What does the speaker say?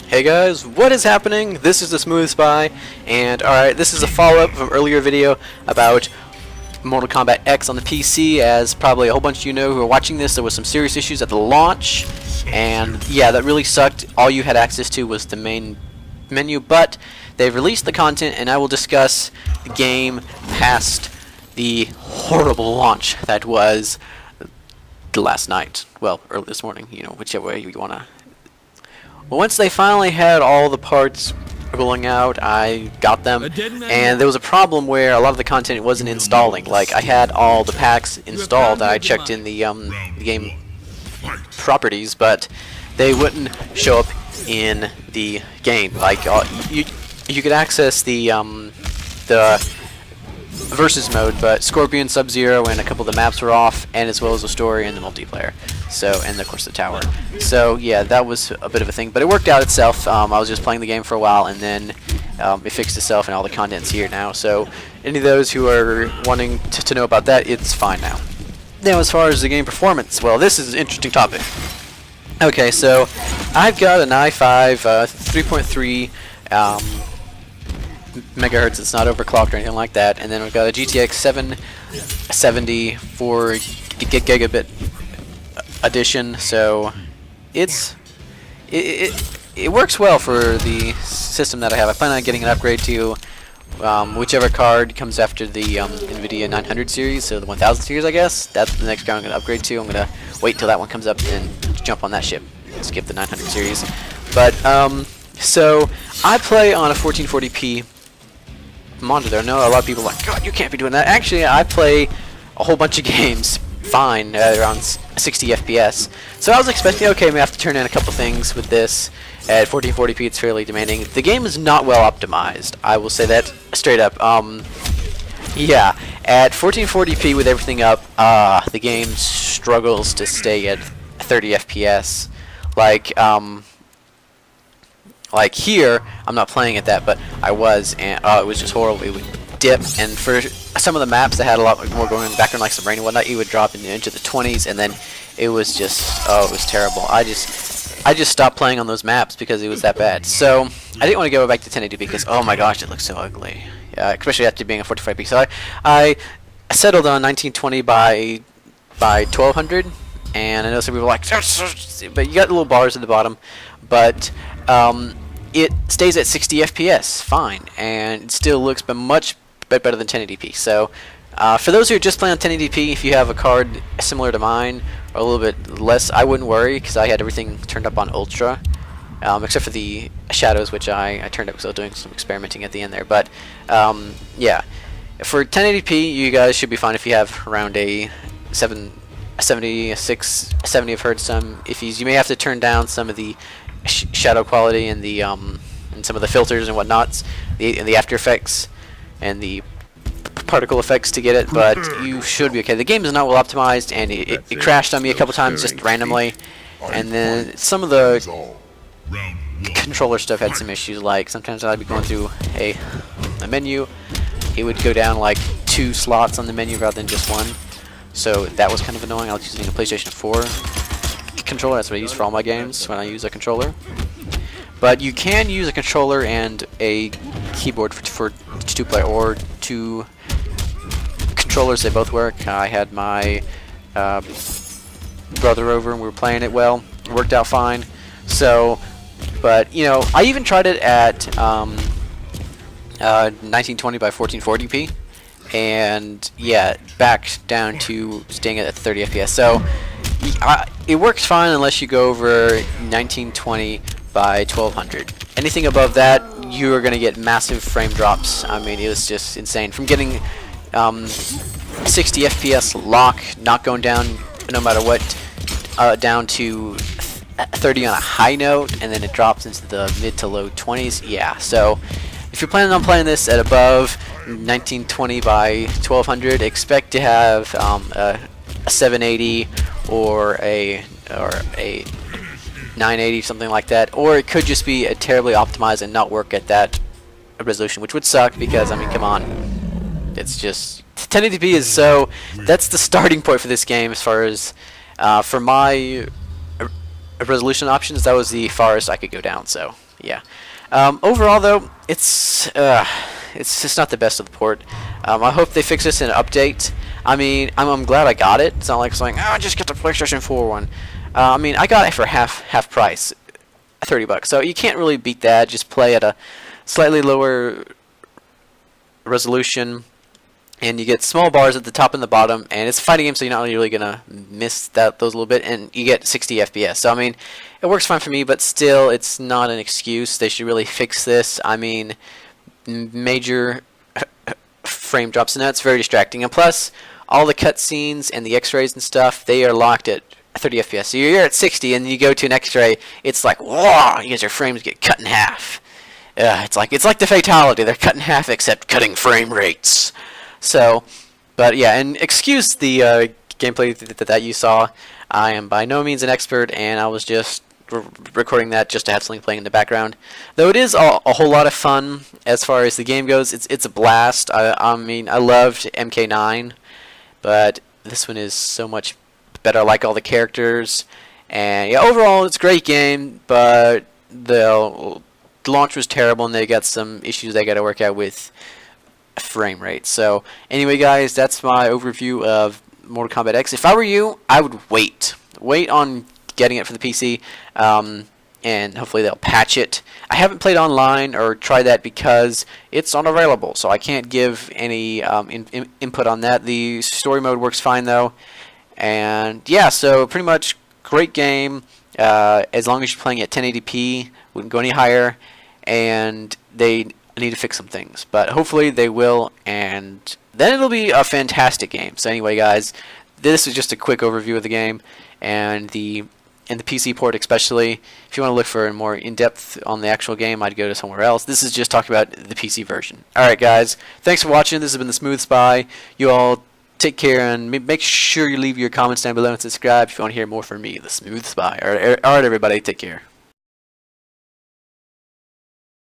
Hey guys, what is happening? This is TheSmooth Spy, and alright, this is a follow-up from an earlier video about Mortal Kombat X on the PC. As probably a whole bunch of you know who are watching this, there was some serious issues at the launch, and yeah, that really sucked. All you had access to was the main menu, but they've released the content, and I will discuss the game past the horrible launch that was last night. Well, early this morning, you know, whichever way you want to. Well, once they finally had all the parts rolling out, I got them, and there was a problem where a lot of the content wasn't installing. Like, I had all the packs installed, I checked in the game properties, but they wouldn't show up in the game. Like, you could access the versus mode, but Scorpion, Sub-Zero, and a couple of the maps were off, and as well as the story and the multiplayer. So, and of course the tower. So yeah, that was a bit of a thing, but it worked out itself. I was just playing the game for a while, and then it fixed itself, and all the content's here now. So any of those who are wanting to know about that, it's fine now. Now, as far as the game performance, well, this is an interesting topic. Okay, so I've got an i5 3.3 megahertz. It's not overclocked or anything like that, and then we've got a GTX 770 4 gigabit edition. So it works well for the system that I have. I plan on getting an upgrade to whichever card comes after the NVIDIA 900 series, so the 1000 series, I guess. That's the next card I'm going to upgrade to. I'm going to wait till that one comes up and jump on that ship. Skip the 900 series. But so I play on a 1440p monitor. I know a lot of people are like, God, you can't be doing that. Actually, I play a whole bunch of games fine around 60 FPS. So I was expecting, okay, maybe I have to turn in a couple things with this. At 1440p, it's fairly demanding. The game is not well optimized. I will say that straight up. Yeah, at 1440p with everything up, the game struggles to stay at 30 FPS. Like here, I'm not playing at that, but I was, and it was just horrible. It would dip, and for some of the maps that had a lot more going in the background, like some rain and whatnot, it would drop into the 20s, and then it was just, oh, it was terrible. I just stopped playing on those maps because it was that bad. So I didn't want to go back to 1080p because, oh my gosh, it looks so ugly. Yeah, especially after being a 45p. So I settled on 1920 by 1200, and I know some people are like, but you got little bars at the bottom, but it stays at 60 FPS, fine, and it still looks much better than 1080p. So for those who are just playing on 1080p, if you have a card similar to mine, or a little bit less, I wouldn't worry, because I had everything turned up on Ultra, except for the shadows, which I turned up because I was doing some experimenting at the end there. But yeah, for 1080p, you guys should be fine if you have around a 76, 70 of hertz. If you may have to turn down some of the shadow quality and the and some of the filters and whatnots, and the After Effects and the particle effects to get it, but you should be okay. The game is not well optimized, and it crashed on me a couple times just randomly, and then some of the controller stuff had some issues. Like sometimes I'd be going through a menu, it would go down like 2 slots on the menu rather than just one, so that was kind of annoying. I was using a PlayStation 4 controller. That's what I use for all my games when I use a controller. But you can use a controller and a keyboard for 2-player, or 2 controllers. They both work. I had my brother over and we were playing it well. It worked out fine. So, but you know, I even tried it at 1920 by 1440p, and yeah, back down to staying at 30 FPS. So it works fine unless you go over 1920 by 1200. Anything above that, you are going to get massive frame drops. I mean, it was just insane. From getting 60 FPS lock, not going down no matter what, down to 30 on a high note, and then it drops into the mid to low 20s. Yeah, so if you're planning on playing this at above 1920 by 1200, expect to have a 780 or a 980, something like that, or it could just be a terribly optimized and not work at that resolution, which would suck because, I mean, come on, it's just 1080p is that's the starting point for this game as far as for my resolution options, that was the farthest I could go down. So yeah. Overall though, it's just not the best of the port. I hope they fix this in an update. I mean, I'm glad I got it. It's not like saying, oh, just get the PlayStation 4 one. I mean, I got it for half price, $30. So you can't really beat that. Just play at a slightly lower resolution, and you get small bars at the top and the bottom, and it's a fighting game, so you're not really gonna miss those a little bit, and you get 60 FPS. So I mean, it works fine for me, but still, it's not an excuse. They should really fix this. I mean, major frame drops, and that's very distracting. And plus, all the cutscenes and the X-rays and stuff, they are locked at 30 FPS. So you're at 60, and you go to an X-ray, it's like, whoa, you guys, your frames get cut in half. It's like the fatality. They're cut in half, except cutting frame rates. So, but yeah, and excuse the gameplay that you saw. I am by no means an expert, and I was just recording that just to have something playing in the background. Though it is a whole lot of fun as far as the game goes. It's a blast. I mean, I loved MK9, but this one is so much better. I like all the characters, and yeah, overall it's a great game, but the launch was terrible, and they got some issues they got to work out with frame rate. So anyway, guys, that's my overview of Mortal Kombat X. If I were you, I would wait on getting it for the PC, and hopefully they'll patch it. I haven't played online or tried that because it's unavailable, so I can't give any input on that. The story mode works fine though, and yeah, so pretty much great game. As long as you're playing at 1080p, wouldn't go any higher, and they need to fix some things, but hopefully they will, and then it'll be a fantastic game. So anyway, guys, this is just a quick overview of the game and the PC port especially. If you want to look for more in-depth on the actual game, I'd go to somewhere else. This is just talking about the PC version. Alright, guys, thanks for watching. This has been The Smooth Spy. You all take care, and make sure you leave your comments down below and subscribe if you want to hear more from me, The Smooth Spy. Alright, everybody, take care.